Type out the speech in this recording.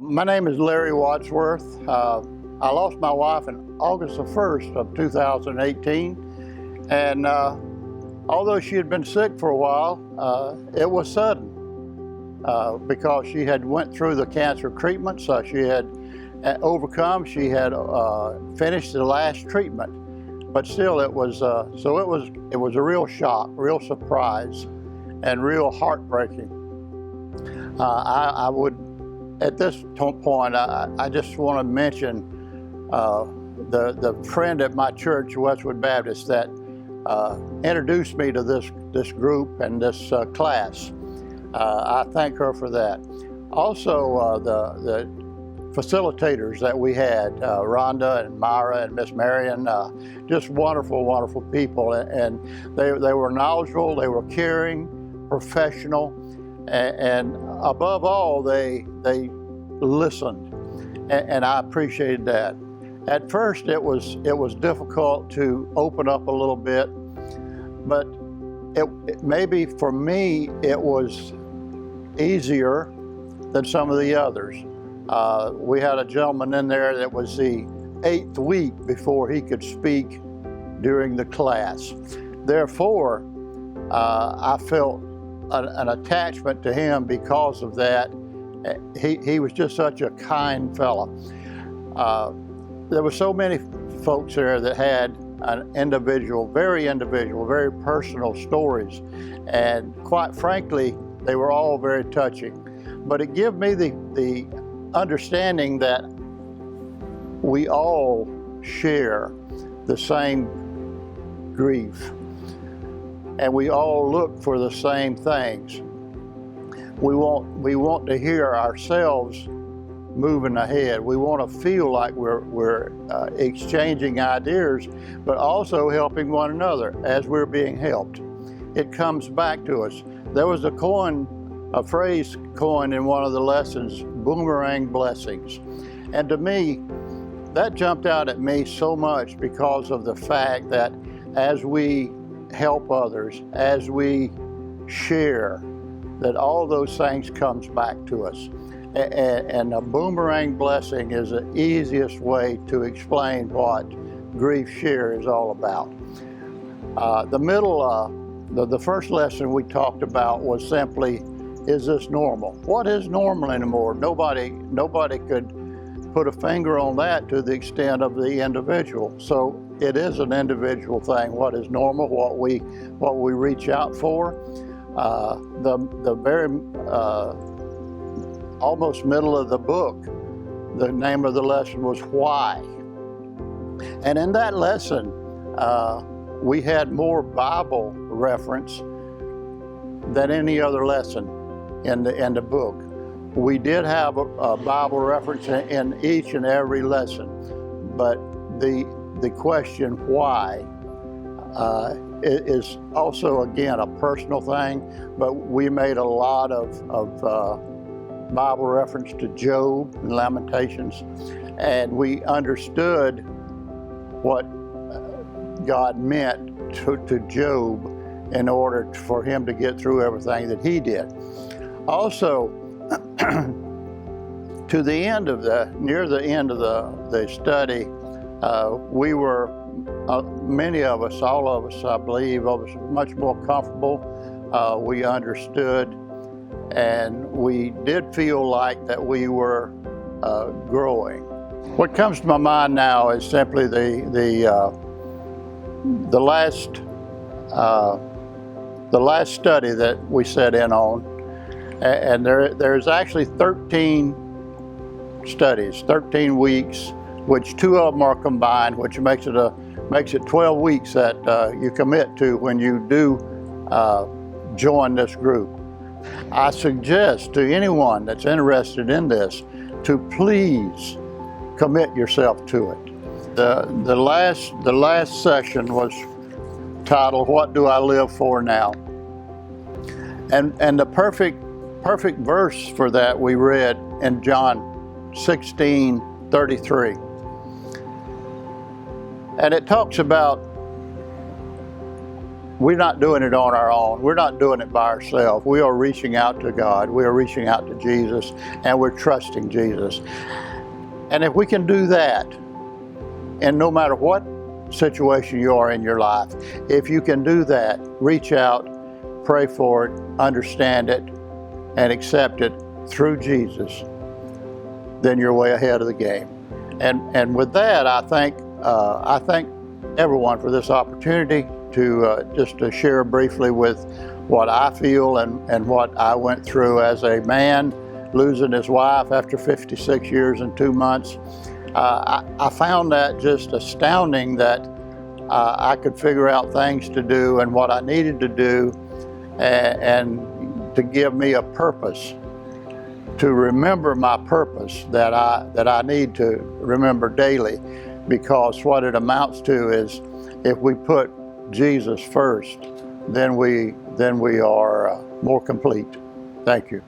My name is Larry Wadsworth. I lost my wife on August the 1st of 2018, and although she had been sick for a while, it was sudden because she had went through the cancer treatments. She had overcome. She had finished the last treatment, but still, it was it was a real shock, real surprise, and real heartbreaking. I would. At this point, I just want to mention the friend at my church, Westwood Baptist, that introduced me to this group and this class. I thank her for that. Also, the facilitators that we had, Rhonda and Myra and Miss Marion, just wonderful, wonderful people. And they were knowledgeable, they were caring, professional, and above all, they listened, and I appreciated that. At first, it was difficult to open up a little bit, but maybe for me it was easier than some of the others. We had a gentleman in there that was the 8th week before he could speak during the class. Therefore, I felt an attachment to him because of that. He was just such a kind fellow. There were so many folks there that had very personal stories, and quite frankly, they were all very touching. But it gave me the understanding that we all share the same grief, and we all look for the same things. We want to hear ourselves moving ahead. We want to feel like we're exchanging ideas, but also helping one another as we're being helped. It comes back to us. There was a phrase coined in one of the lessons, boomerang blessings. And to me, that jumped out at me so much because of the fact that as we help others, as we share, that all those things comes back to us. And a boomerang blessing is the easiest way to explain what GriefShare is all about. The first lesson we talked about was simply, is this normal? What is normal anymore? Nobody could put a finger on that to the extent of the individual. So it is an individual thing. What is normal? What we reach out for. The very almost middle of the book, the name of the lesson was Why. And in that lesson, we had more Bible reference than any other lesson in the book. We did have a Bible reference in each and every lesson, but the question why is also, again, a personal thing, but we made a lot of Bible reference to Job and Lamentations, and we understood what God meant to Job in order for him to get through everything that he did. Also, to the end of near the end of the study, we were, many of us, all of us, I believe, was much more comfortable. We understood, and we did feel like that we were growing. What comes to my mind now is simply the last study that we sat in on, and there's actually 13 studies, 13 weeks, which 2 of them are combined, which makes it 12 weeks that you commit to when you do join this group. I suggest to anyone that's interested in this to please commit yourself to it. The last session was titled, What Do I Live For Now? And the perfect verse for that we read in John 16:33. And it talks about we're not doing it on our own. We're not doing it by ourselves. We are reaching out to God. We are reaching out to Jesus, and we're trusting Jesus. And if we can do that, and no matter what situation you are in your life, if you can do that, reach out, pray for it, understand it, and accept it through Jesus, then you're way ahead of the game. And with that, I thank everyone for this opportunity to just to share briefly with what I feel and what I went through as a man losing his wife after 56 years and 2 months. I found that just astounding that I could figure out things to do and what I needed to do and to give me a purpose, to remember my purpose that I need to remember daily, because what it amounts to is if we put Jesus first, then we are more complete. Thank you.